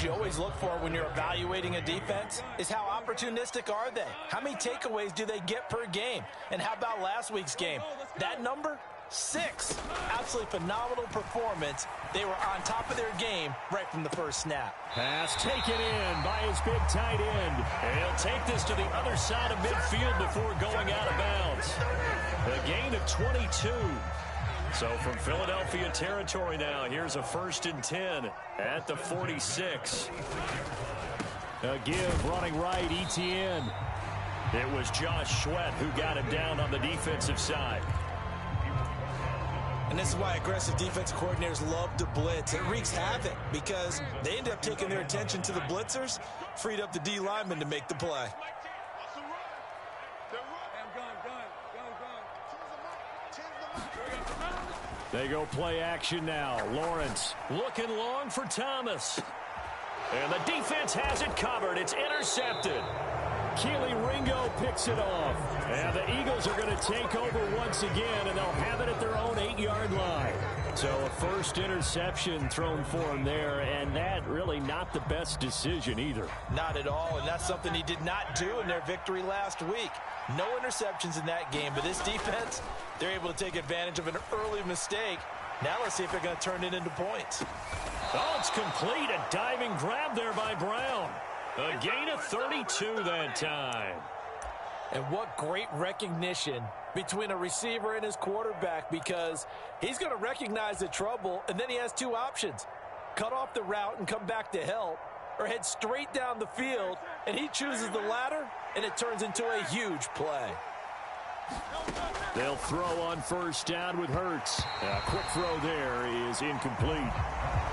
things you always look for when you're evaluating a defense is how opportunistic are they? How many takeaways do they get per game? And how about last week's game? That number? 6. Absolutely phenomenal performance. They were on top of their game right from the first snap. Pass taken in by his big tight end. And he'll take this to the other side of midfield before going out of bounds. A gain of 22. So from Philadelphia territory now, here's a 1st and 10 at the 46. A give running right, ETN. It was Josh Sweat who got him down on the defensive side. And this is why aggressive defensive coordinators love to blitz. It wreaks havoc because they end up taking their attention to the blitzers, freed up the D lineman to make the play. They go play action now. Lawrence looking long for Thomas. And the defense has it covered. It's intercepted. Keely Ringo picks it off. And the Eagles are going to take over once again, and they'll have it at their own 8-yard line. So a first interception thrown for him there, and that really not the best decision either. Not at all, and that's something he did not do in their victory last week. No interceptions in that game, but this defense, they're able to take advantage of an early mistake. Now let's see if they're going to turn it into points. Oh, it's complete. A diving grab there by Brown. A gain of 32 that time. And what great recognition between a receiver and his quarterback, because he's going to recognize the trouble, and then he has 2 options. Cut off the route and come back to help, or head straight down the field, and he chooses the latter, and it turns into a huge play. They'll throw on first down with Hurts. A quick throw there is incomplete.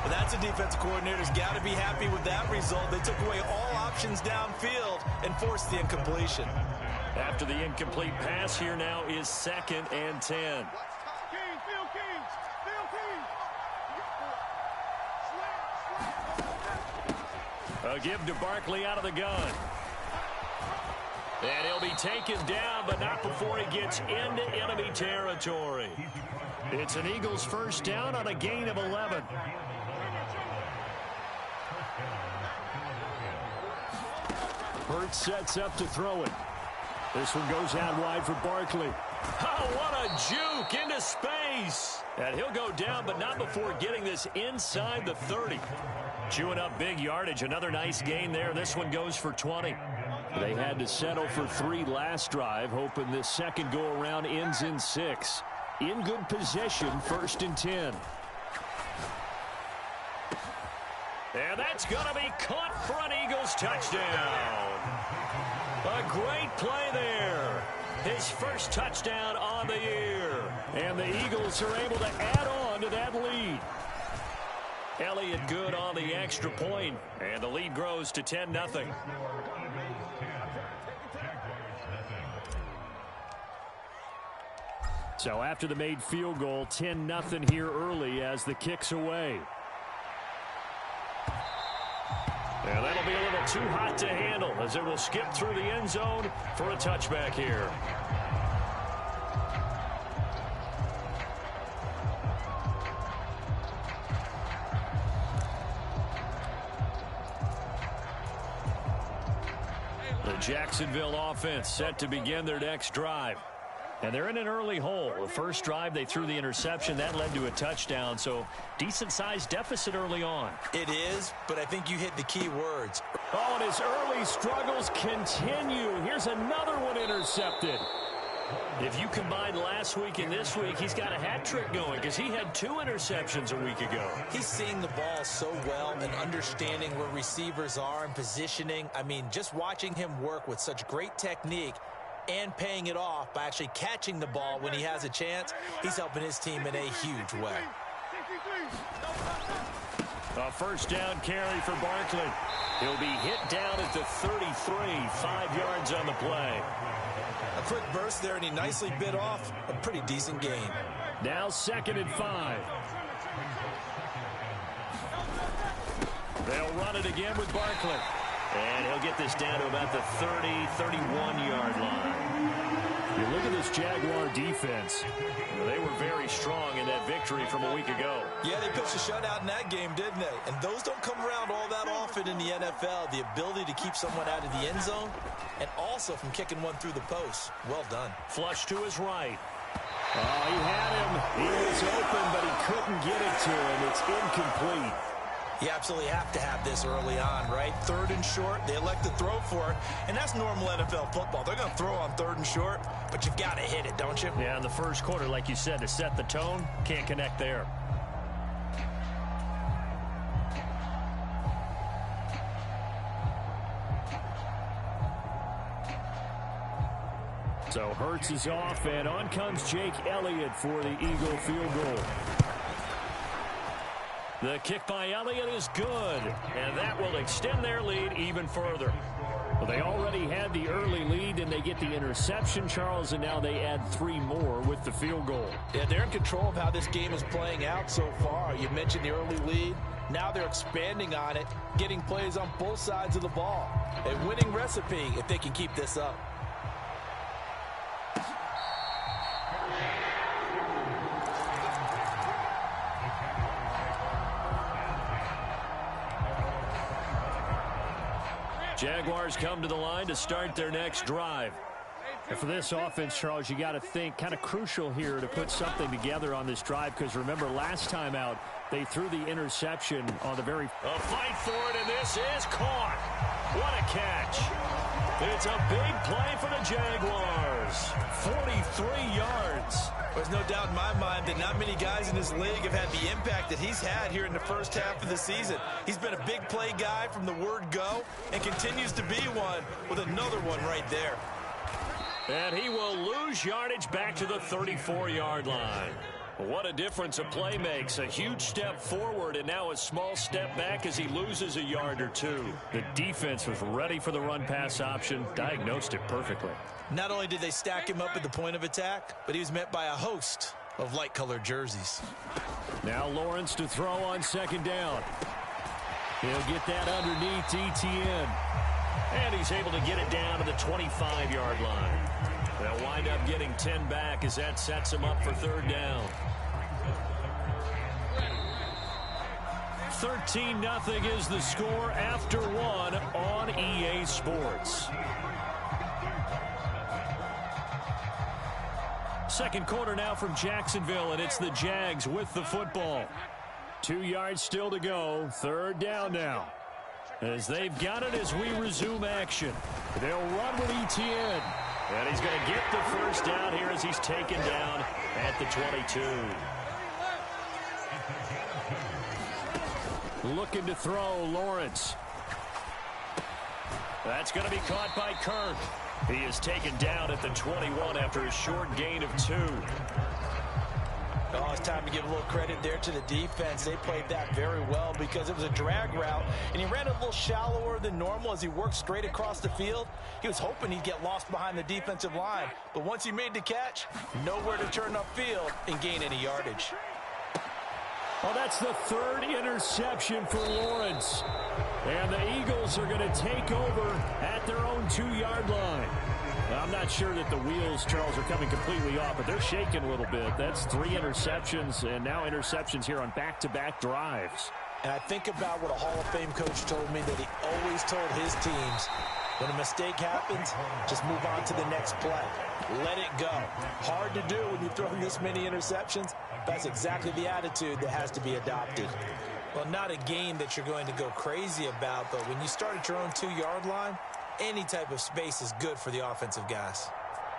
Well, that's a defensive coordinator's got to be happy with that result. They took away all options downfield and forced the incompletion. After the incomplete pass, here now is 2nd and 10. A give to Barkley out of the gun. And he'll be taken down, but not before he gets into enemy territory. It's an Eagles first down on a gain of 11. Hurts sets up to throw it. This one goes out wide for Barkley. Oh, what a juke into space. And he'll go down, but not before getting this inside the 30. Chewing up big yardage. Another nice gain there. This one goes for 20. They had to settle for 3 last drive, hoping this second go-around ends in 6. In good position, 1st and 10. And that's going to be caught for an Eagles touchdown. A great play there. His first touchdown on the year. And the Eagles are able to add on to that lead. Elliott good on the extra point, and the lead grows to 10-0. So after the made field goal, 10-0 here early as the kick's away. And that'll be a little too hot to handle as it will skip through the end zone for a touchback here. The Jacksonville offense set to begin their next drive. And they're in an early hole. The first drive, they threw the interception. That led to a touchdown, so decent-sized deficit early on. It is, but I think you hit the key words. Oh, and his early struggles continue. Here's another one intercepted. If you combine last week and this week, he's got a hat trick going because he had 2 interceptions a week ago. He's seeing the ball so well and understanding where receivers are and positioning. I mean, just watching him work with such great technique and paying it off by actually catching the ball when he has a chance, he's helping his team in a huge way. A first down carry for Barkley. He'll be hit down at the 33, 5 yards on the play. A quick burst there, and he nicely bit off a pretty decent gain. Now 2nd and 5. They'll run it again with Barkley. And he'll get this down to about the 30, 31-yard line. You look at this Jaguar defense. They were very strong in that victory from a week ago. Yeah, they pitched a shutout in that game, didn't they? And those don't come around all that often in the NFL. The ability to keep someone out of the end zone and also from kicking one through the post. Well done. Flush to his right. Oh, he had him. He was open, but he couldn't get it to him. It's incomplete. You absolutely have to have this early on, right? 3rd and short, they elect to throw for it, and that's normal NFL football. They're going to throw on 3rd and short, but you've got to hit it, don't you? Yeah, in the first quarter, like you said, to set the tone, can't connect there. So Hurts is off, and on comes Jake Elliott for the Eagle field goal. The kick by Elliott is good, and that will extend their lead even further. Well, they already had the early lead, and they get the interception, Charles, and now they add 3 more with the field goal. Yeah, they're in control of how this game is playing out so far. You mentioned the early lead. Now they're expanding on it, getting plays on both sides of the ball. A winning recipe if they can keep this up. Jaguars come to the line to start their next drive. And for this offense, Charles, you got to think kind of crucial here to put something together on this drive, because remember last time out they threw the interception on the very... A fight for it, and this is caught. What a catch. It's a big play for the Jaguars. 43 yards. There's no doubt in my mind that not many guys in this league have had the impact that he's had here in the first half of the season. He's been a big play guy from the word go and continues to be one with another one right there. And he will lose yardage back to the 34-yard line. What a difference a play makes. A huge step forward and now a small step back as he loses a yard or two. The defense was ready for the run-pass option, diagnosed it perfectly. Not only did they stack him up at the point of attack, but he was met by a host of light-colored jerseys. Now Lawrence to throw on 2nd down. He'll get that underneath Etienne. And he's able to get it down to the 25-yard line. They'll wind up getting 10 back as that sets him up for 3rd down. 13-0 is the score after 1 on EA Sports. Second quarter now from Jacksonville, and it's the Jags with the football. 2 yards still to go. 3rd down now. As they've got it as we resume action. They'll run with Etienne. And he's going to get the 1st down here as he's taken down at the 22. Looking to throw, Lawrence. That's going to be caught by Kirk. He is taken down at the 21 after a short gain of 2. Oh, it's time to give a little credit there to the defense. They played that very well because it was a drag route, and he ran a little shallower than normal as he worked straight across the field. He was hoping he'd get lost behind the defensive line, but once he made the catch, nowhere to turn upfield and gain any yardage. Well, that's the 3rd interception for Lawrence. And the Eagles are going to take over at their own 2-yard line. Now, I'm not sure that the wheels, Charles, are coming completely off, but they're shaking a little bit. That's 3 interceptions, and now interceptions here on back-to-back drives. And I think about what a Hall of Fame coach told me, that he always told his teams, when a mistake happens, just move on to the next play. Let it go. Hard to do when you throw this many interceptions. That's exactly the attitude that has to be adopted. Well, not a game that you're going to go crazy about, but when you start at your own 2-yard line, any type of space is good for the offensive guys.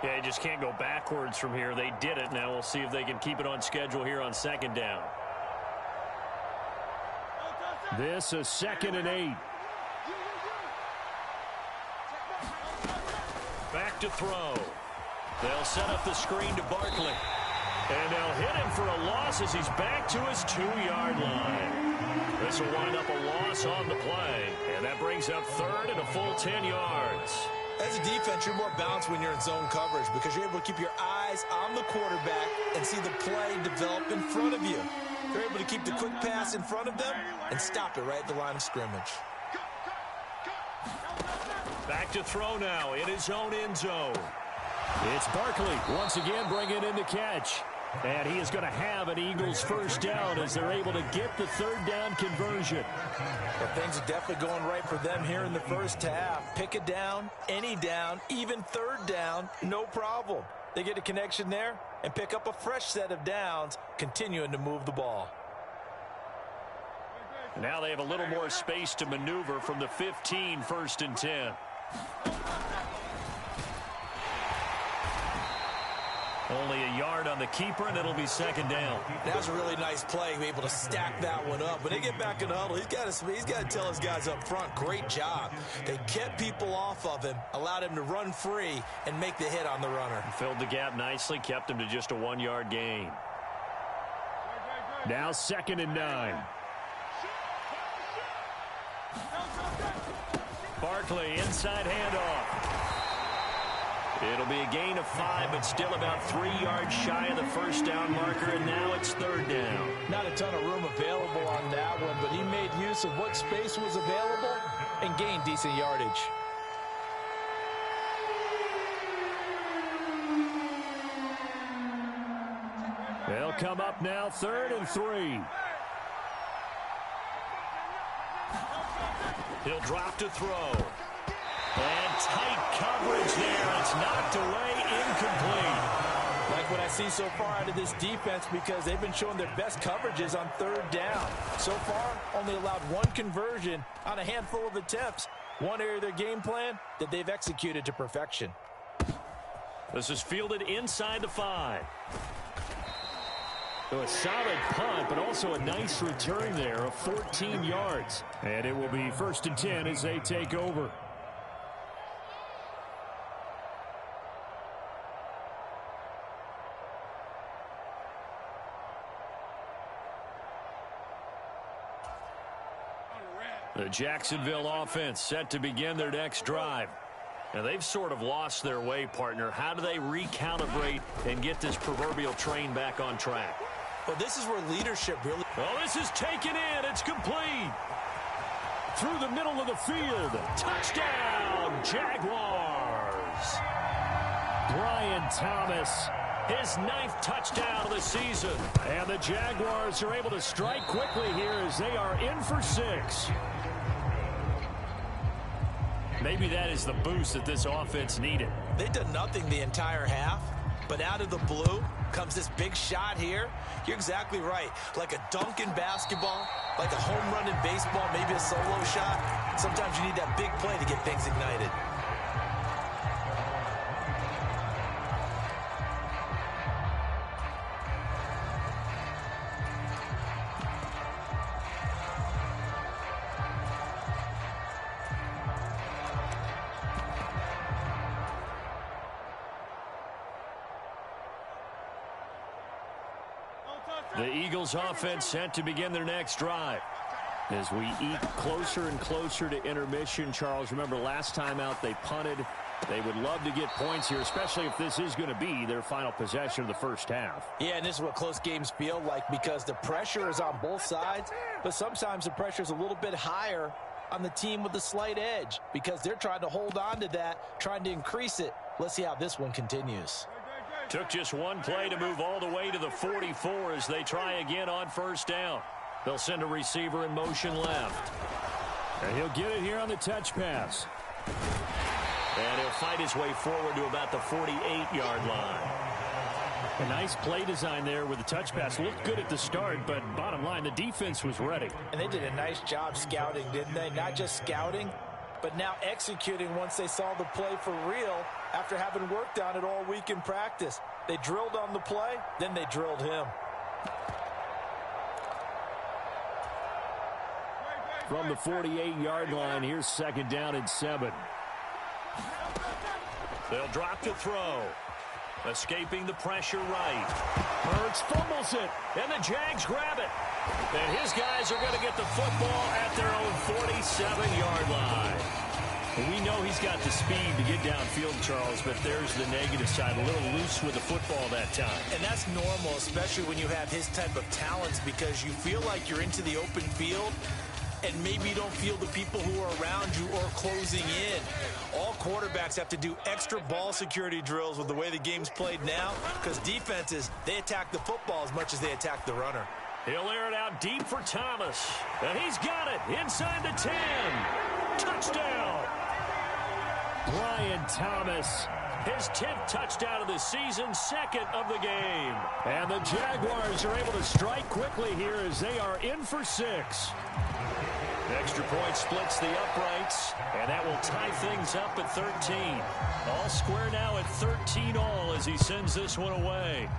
Yeah, you just can't go backwards from here. They did it. Now we'll see if they can keep it on schedule here on 2nd down. This is 2nd and 8. Back to throw. They'll set up the screen to Barkley. And they'll hit him for a loss as he's back to his 2-yard line. This will wind up a loss on the play. And that brings up 3rd and a full 10 yards. As a defense, you're more balanced when you're in zone coverage because you're able to keep your eyes on the quarterback and see the play develop in front of you. They're able to keep the quick pass in front of them and stop it right at the line of scrimmage. Back to throw now in his own end zone. It's Barkley once again bringing in the catch. And he is going to have an Eagles first down as they're able to get the third down conversion. Well, things are definitely going right for them here in the first half. Pick a down, any down, even third down, no problem. They get a connection there and pick up a fresh set of downs, continuing to move the ball. Now they have a little more space to maneuver from the 15, 1st and 10. Only a yard on the keeper, and it'll be second down. That was a really nice play, be able to stack that one up. When they get back in the huddle, he's got to tell his guys up front, great job. They kept people off of him, allowed him to run free, and make the hit on the runner. Filled the gap nicely, kept him to just a 1-yard gain. Now 2nd and 9. Barkley, inside handoff. It'll be a gain of 5, but still about 3 yards shy of the first down marker, and now it's third down. Not a ton of room available on that one, but he made use of what space was available and gained decent yardage. They'll come up now, 3rd and 3. He'll drop to throw. And tight coverage there. It's knocked away, incomplete. Like what I see so far out of this defense, because they've been showing their best coverages on third down. So far, only allowed one conversion on a handful of attempts. One area of their game plan that they've executed to perfection. This is fielded inside the 5. So a solid punt, but also a nice return there of 14 yards. And it will be 1st and 10 as they take over. The Jacksonville offense set to begin their next drive. Now, they've sort of lost their way, partner. How do they recalibrate and get this proverbial train back on track? Well, this is where leadership really... Well, this is taken in. It's complete. Through the middle of the field. Touchdown, Jaguars. Brian Thomas, his 9th touchdown of the season. And the Jaguars are able to strike quickly here as they are in for 6. Maybe that is the boost that this offense needed. They did nothing the entire half, but out of the blue comes this big shot here. You're exactly right. Like a dunk in basketball, like a home run in baseball, maybe a solo shot. Sometimes you need that big play to get things ignited. The Eagles offense set to begin their next drive. As we eke closer and closer to intermission, Charles, remember last time out they punted. They would love to get points here, especially if this is going to be their final possession of the first half. Yeah, and this is what close games feel like because the pressure is on both sides, but sometimes the pressure is a little bit higher on the team with the slight edge because they're trying to hold on to that, trying to increase it. Let's see how this one continues. Took just one play to move all the way to the 44 as they try again on first down. They'll send a receiver in motion left. And he'll get it here on the touch pass. And he'll fight his way forward to about the 48-yard line. A nice play design there with the touch pass. Looked good at the start, but bottom line, the defense was ready. And they did a nice job scouting, didn't they? Not just scouting, but now executing once they saw the play for real after having worked on it all week in practice. They drilled on the play, then they drilled him. From the 48-yard line, here's 2nd down and 7. They'll drop to throw. Escaping the pressure right. Hurts fumbles it, and the Jags grab it. And his guys are going to get the football at their own 47-yard line. We know he's got the speed to get downfield, Charles, but there's the negative side. A little loose with the football that time. And that's normal, especially when you have his type of talents, because you feel like you're into the open field, and maybe you don't feel the people who are around you or closing in. All quarterbacks have to do extra ball security drills with the way the game's played now, because defenses, they attack the football as much as they attack the runner. He'll air it out deep for Thomas. And he's got it inside the 10. Touchdown. Brian Thomas, his 10th touchdown of the season, second of the game. And the Jaguars are able to strike quickly here as they are in for 6. Extra point splits the uprights, and that will tie things up at 13. All square now at 13 all as he sends this one away.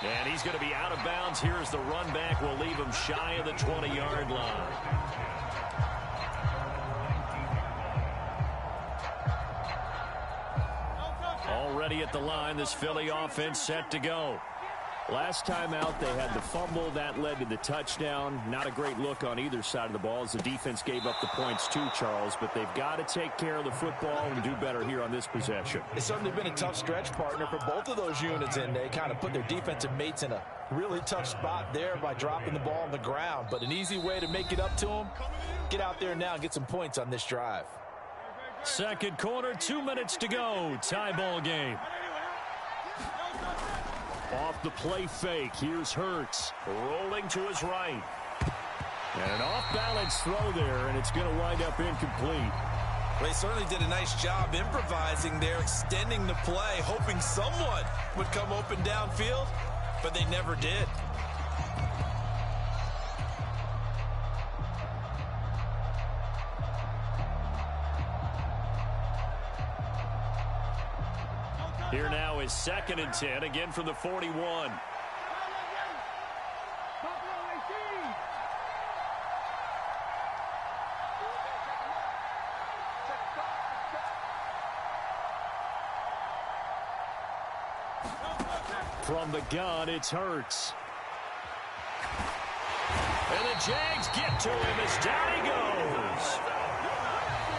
And he's going to be out of bounds here as the run back will leave him shy of the 20-yard line. Already at the line, this Philly offense set to go. Last time out, they had the fumble. That led to the touchdown. Not a great look on either side of the ball as the defense gave up the points too, Charles. But they've got to take care of the football and do better here on this possession. It's certainly been a tough stretch, partner, for both of those units, and they kind of put their defensive mates in a really tough spot there by dropping the ball on the ground. But an easy way to make it up to them, get out there now and get some points on this drive. Second quarter, 2 minutes to go. Tie ball game. Off the play fake, here's Hurts, rolling to his right. And an off-balance throw there, and it's going to wind up incomplete. Well, they certainly did a nice job improvising there, extending the play, hoping someone would come open downfield, but they never did. Here now is 2nd and 10, again from the 41. From the gun, it's Hurts. And the Jags get to him as down he goes.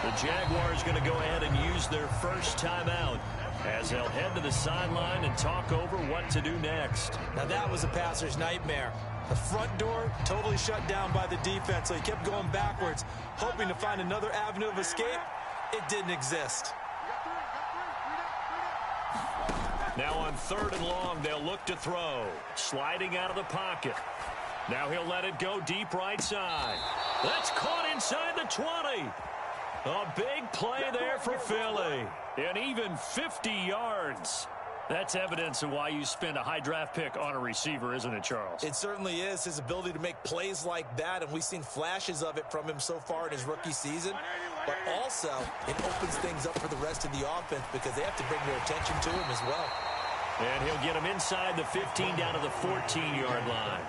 The Jaguars going to go ahead and use their first timeout as they'll head to the sideline and talk over what to do next. Now that was a passer's nightmare. The front door totally shut down by the defense, so he kept going backwards, hoping to find another avenue of escape. It didn't exist. Now on 3rd and long, they'll look to throw. Sliding out of the pocket. Now he'll let it go deep right side. That's caught inside the 20. A big play there for Philly. And even 50 yards. That's evidence of why you spend a high draft pick on a receiver, isn't it, Charles? It certainly is. His ability to make plays like that, and we've seen flashes of it from him so far in his rookie season. But also, it opens things up for the rest of the offense because they have to bring their attention to him as well. And he'll get him inside the 15 down to the 14-yard line.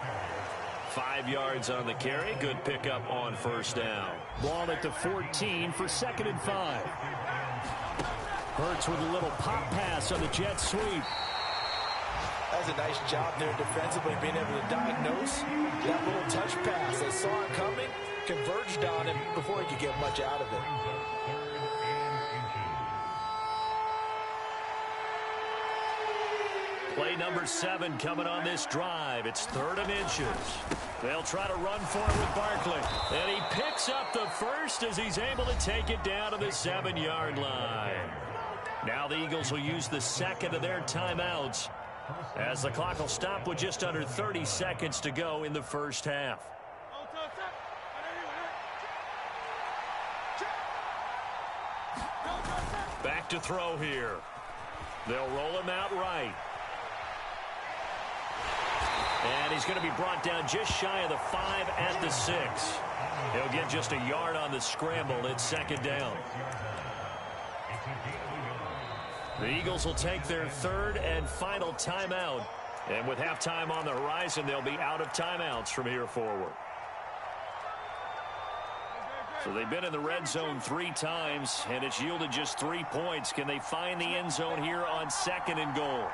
5 yards on the carry. Good pickup on first down. Ball at the 14 for 2nd and 5. Hurts with a little pop pass on the jet sweep. That's a nice job there defensively, being able to diagnose that little touch pass. They saw it coming, converged on him before he could get much out of it. Play number 7 coming on this drive. It's 3rd and inches. They'll try to run for it with Barkley. And he picks up the first as he's able to take it down to the 7-yard line. Now the Eagles will use the 2nd of their timeouts as the clock will stop with just under 30 seconds to go in the first half. Back to throw here. They'll roll him out right. And he's going to be brought down just shy of the 5 at the 6. He'll get just a yard on the scramble. It's 2nd down. The Eagles will take their 3rd and final timeout. And with halftime on the horizon, they'll be out of timeouts from here forward. So they've been in the red zone 3 times, and it's yielded just 3 points. Can they find the end zone here on 2nd and goal?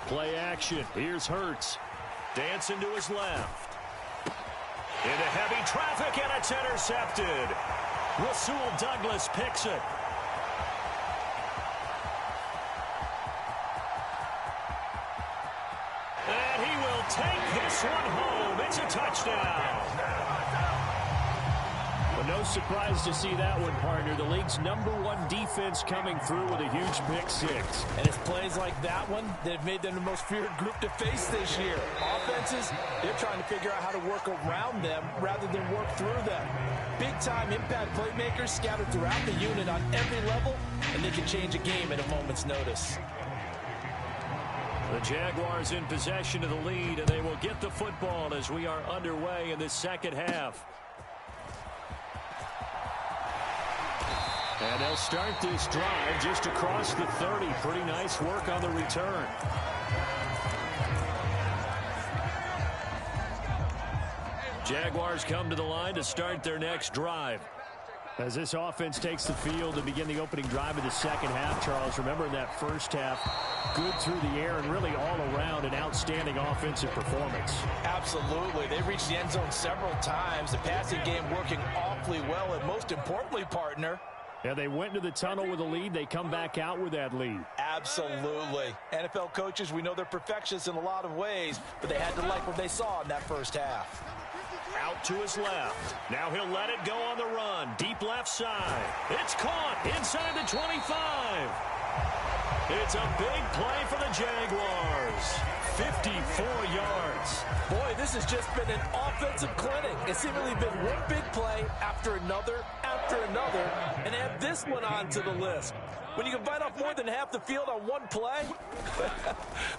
Play action. Here's Hurts. Dancing to his left. Into heavy traffic, and it's intercepted. Rasul Douglas picks it. And he will take this one home. It's a touchdown. Well, no surprise to see that one, partner. The league's #1 defense coming through with a huge pick six. And it's plays like that one that have made them the most feared group to face this year. Offenses, they're trying to figure out how to work around them rather than work through them. Big-time impact playmakers scattered throughout the unit on every level, and they can change a game at a moment's notice. The Jaguars in possession of the lead, and they will get the football as we are underway in this second half. And they'll start this drive just across the 30. Pretty nice work on the return. Jaguars come to the line to start their next drive. As this offense takes the field to begin the opening drive of the second half, Charles, remember in that first half, good through the air and really all around an outstanding offensive performance. Absolutely. They reached the end zone several times. The passing game working awfully well, and most importantly, partner, yeah, they went into the tunnel with a lead. They come back out with that lead. Absolutely. NFL coaches, we know they're perfectionists in a lot of ways, but they had to like what they saw in that first half. Out to his left. Now he'll let it go on the run. Deep left side. It's caught inside the 25. It's a big play for the Jaguars. 54 yards. Boy, this has just been an offensive clinic. It's seemingly been one big play after another, and add this one onto the list. When you can bite off more than half the field on one play,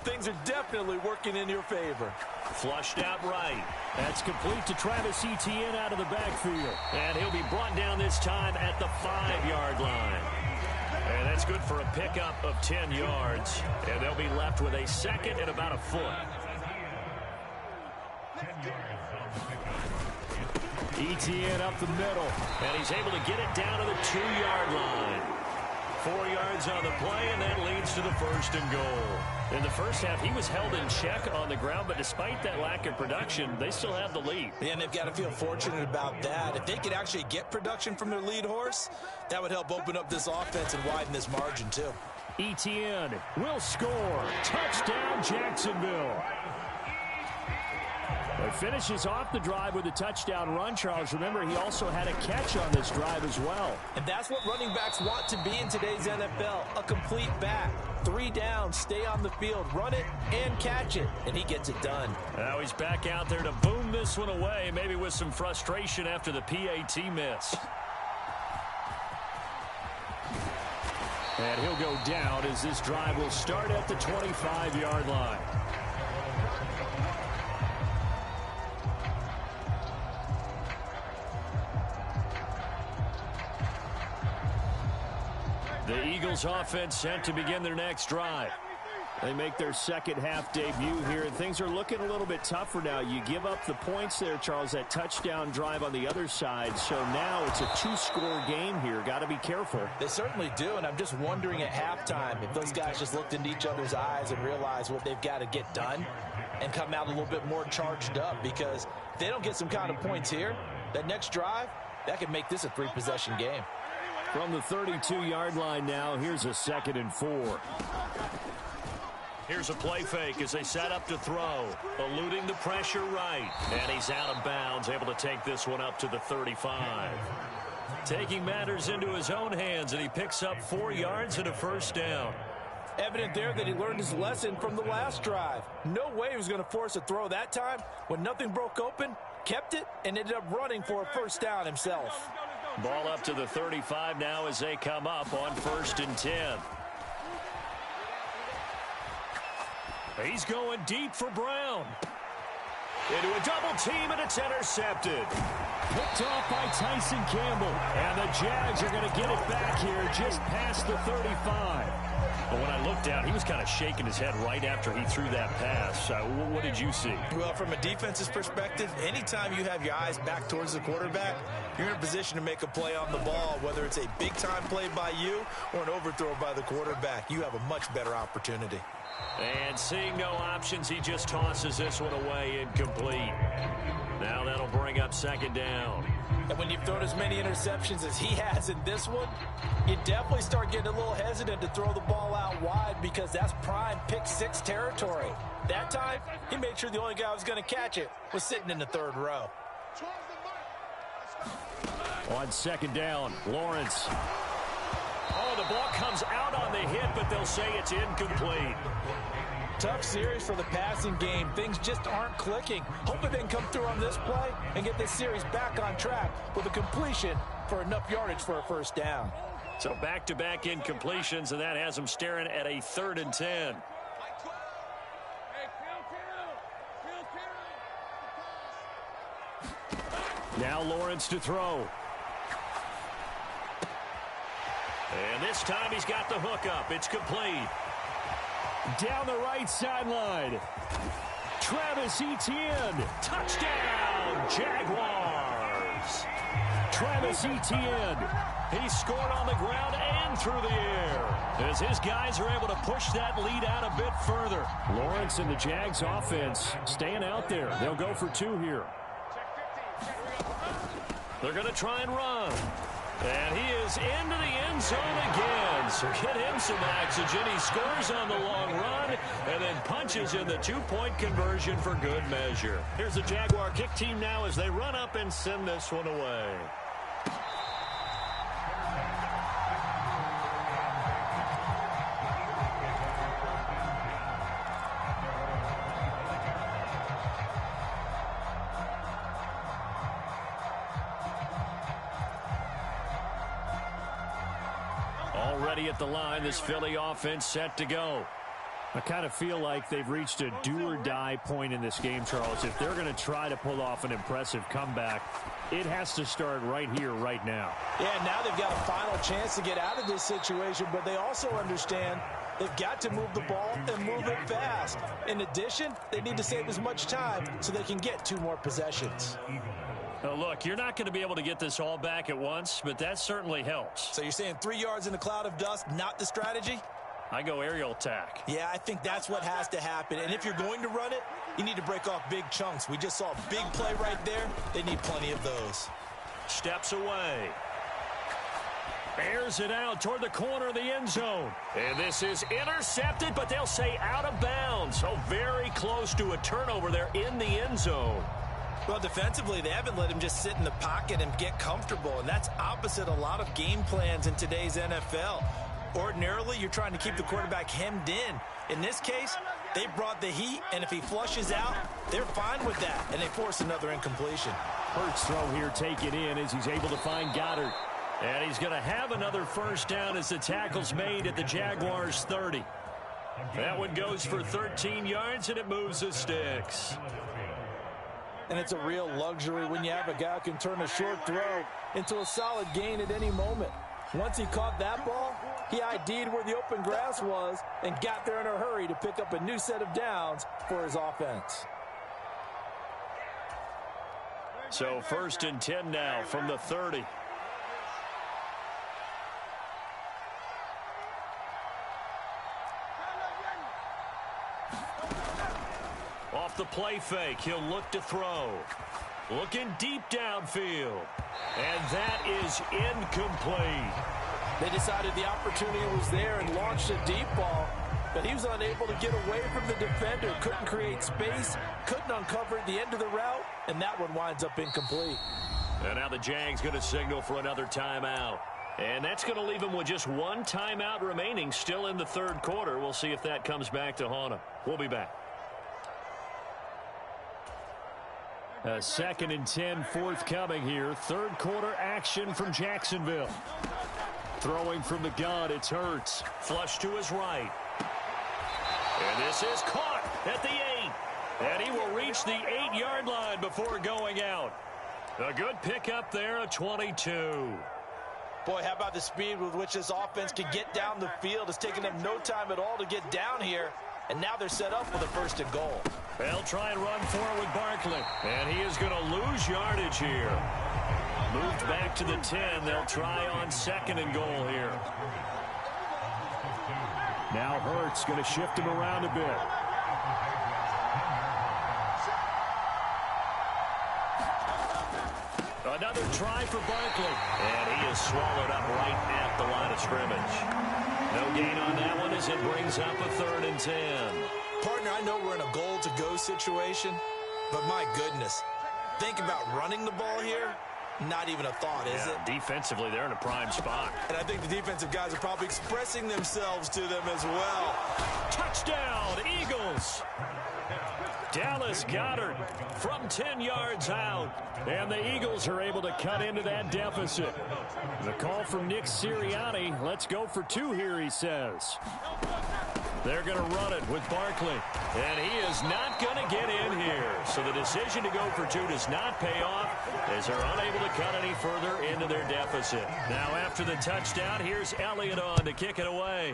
things are definitely working in your favor. Flushed out right. That's complete to Travis Etienne out of the backfield. And he'll be brought down this time at the 5-yard line. And that's good for a pickup of 10 yards. And they'll be left with a second and about a foot. Etienne up the middle. And he's able to get it down to the 2-yard line. 4 yards on the play, and that leads to the first and goal. In the first half, he was held in check on the ground, but despite that lack of production, they still have the lead. And they've got to feel fortunate about that. If they could actually get production from their lead horse, that would help open up this offense and widen this margin, too. Etienne will score. Touchdown, Jacksonville. It finishes off the drive with a touchdown run, Charles. Remember, he also had a catch on this drive as well. And that's what running backs want to be in today's NFL, a complete back. 3 down, stay on the field, run it, and catch it. And he gets it done. Now he's back out there to boom this one away, maybe with some frustration after the PAT miss. And he'll go down as this drive will start at the 25-yard line. The Eagles offense set to begin their next drive. They make their second half debut here, and things are looking a little bit tougher now. You give up the points there, Charles, that touchdown drive on the other side. So now it's a 2-score game here. Got to be careful. They certainly do, and I'm just wondering at halftime if those guys just looked into each other's eyes and realized what they've got to get done and come out a little bit more charged up, because if they don't get some kind of points here, that next drive, that could make this a 3-possession game. From the 32-yard line now, here's a 2nd and 4. Here's a play fake as they set up to throw. Eluding the pressure right. And he's out of bounds, able to take this one up to the 35. Taking matters into his own hands, and he picks up 4 yards and a first down. Evident there that he learned his lesson from the last drive. No way he was going to force a throw that time. When nothing broke open, kept it, and ended up running for a first down himself. Ball up to the 35 now as they come up on 1st and 10. He's going deep for Brown. Into a double team, and it's intercepted. Picked off by Tyson Campbell. And the Jags are going to get it back here just past the 35. But when I looked down, he was kind of shaking his head right after he threw that pass. What did you see? Well, from a defense's perspective, anytime you have your eyes back towards the quarterback, you're in a position to make a play on the ball, whether it's a big-time play by you or an overthrow by the quarterback. You have a much better opportunity. And seeing no options, he just tosses this one away incomplete. Now that'll bring up 2nd down. And when you've thrown as many interceptions as he has in this one, you definitely start getting a little hesitant to throw the ball out wide because that's prime pick-6 territory. That time, he made sure the only guy who was going to catch it was sitting in the third row. On second down, Lawrence. Oh, the ball comes out on the hit, but they'll say it's incomplete. Tough series for the passing game. Things just aren't clicking. Hoping they can come through on this play and get this series back on track with a completion for enough yardage for a first down. So back-to-back incompletions, and that has them staring at a 3rd and 10. Now Lawrence to throw. And this time he's got the hook up. It's complete. Down the right sideline. Travis Etienne. Touchdown, Jaguars. Travis Etienne. He scored on the ground and through the air as his guys are able to push that lead out a bit further. Lawrence and the Jags offense staying out there. They'll go for 2 here. They're going to try and run. And he is into the end zone again. So get him some oxygen. He scores on the long run and then punches in the 2-point conversion for good measure. Here's the Jaguar kick team now as they run up and send this one away. Already at the line, this Philly offense set to go. I kind of feel like they've reached a do-or-die point in this game, Charles. If they're going to try to pull off an impressive comeback, it has to start right here, right now. Yeah, now they've got a final chance to get out of this situation, but they also understand they've got to move the ball and move it fast. In addition, they need to save as much time so they can get 2 more possessions. Look, you're not going to be able to get this all back at once, but that certainly helps. So you're saying 3 yards in a cloud of dust, not the strategy? I go aerial attack. Yeah, I think that's what has to happen. And if you're going to run it, you need to break off big chunks. We just saw a big play right there. They need plenty of those. Steps away. Airs it out toward the corner of the end zone. And this is intercepted, but they'll say out of bounds. So very close to a turnover there in the end zone. Well, defensively, they haven't let him just sit in the pocket and get comfortable, and that's opposite a lot of game plans in today's NFL. Ordinarily, you're trying to keep the quarterback hemmed in. In this case, they brought the heat, and if he flushes out, they're fine with that, and they force another incompletion. Hurts throw here taken in as he's able to find Goddard. And he's going to have another first down as the tackle's made at the Jaguars' 30. That one goes for 13 yards, and it moves the sticks. And it's a real luxury when you have a guy who can turn a short throw into a solid gain at any moment. Once he caught that ball, he ID'd where the open grass was and got there in a hurry to pick up a new set of downs for his offense. So 1st and 10 now from the 30. Off the play fake, he'll look to throw. Looking deep downfield. And that is incomplete. They decided the opportunity was there and launched a deep ball, but he was unable to get away from the defender, couldn't create space, couldn't uncover the end of the route, and that one winds up incomplete. And now the Jags going to signal for another timeout. And that's going to leave them with just 1 timeout remaining still in the 3rd quarter. We'll see if that comes back to haunt them. We'll be back. A 2nd and 10 forthcoming here. 3rd quarter action from Jacksonville. Throwing from the gun, it's Hurts. Flush to his right. And this is caught at the 8. And he will reach the 8-yard line before going out. A good pickup there, a 22. Boy, how about the speed with which this offense can get down the field? It's taken them no time at all to get down here. And now they're set up for the 1st and goal. They'll try and run forward with Barkley. And he is going to lose yardage here. Moved back to the 10. They'll try on 2nd and goal here. Now Hurts going to shift him around a bit. Another Another try for Barkley. And he is swallowed up right at the line of scrimmage. No gain on that one as it brings up a 3rd and 10. Partner, I know we're in a goal-to-go situation, but my goodness, think about running the ball here. Not even a thought, is it? Defensively, they're in a prime spot. And I think the defensive guys are probably expressing themselves to them as well. Touchdown, Eagles. Dallas Goedert from 10 yards out. And the Eagles are able to cut into that deficit. The call from Nick Sirianni. Let's go for 2 here, he says. They're going to run it with Barkley. And he is not going to get in here. So the decision to go for 2 does not pay off as they're unable to cut any further into their deficit. Now after the touchdown, here's Elliott on to kick it away.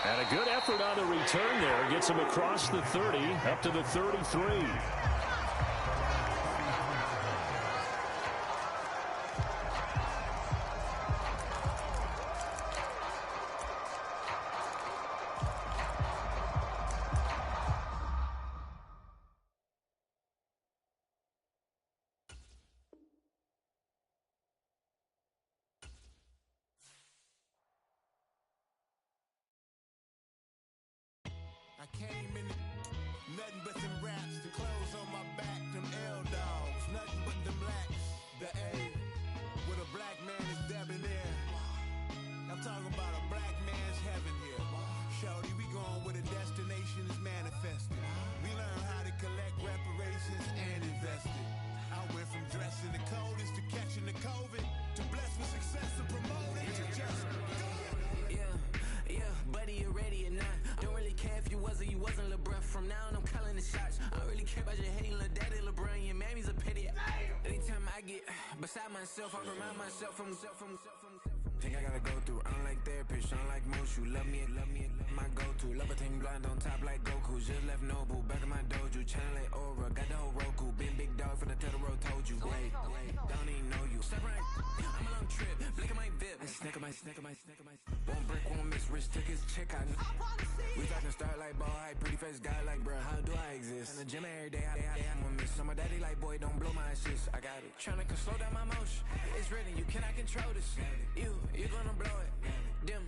And a good effort on the return there. Gets him across the 30, up to the 33. I came in nothing but them raps, the clothes on my back, them L-dogs, nothing but them lacks, the A, with a black man is debonair. I'm talking about a black man's heaven here. Shorty, we going where the destination is manifested. We learn how to collect reparations and invest it. I went from dressing the coldest to catching the COVID, to blessed with success and promoted to just buddy, you ready or not? Don't really care if you was or you wasn't LeBron. From now on, I'm calling the shots. I don't really care about your hating little daddy LeBron. Your mammy's a pity. Anytime I get beside myself, I remind myself from think I gotta go through. I don't like therapists, I don't like most. You love me, my go-to. Love a thing blind on top like Goku. Just left Noble, back in my dojo. Channel like Aura, got the whole Roku. Been big dog from the Totoro, told you. Wait, don't even know you. Step right, I'm a long trip. Blink at my VIP. Snack of my. One brick, one miss. Rich took his check out. We talking start like ball high, pretty face guy like, bruh, how do I exist? In the gym every day, I'm a miss. So my daddy like, boy, don't blow my assist. I got it. Tryna slow down my motion. It's written, you cannot control this. You gonna blow it. Dim.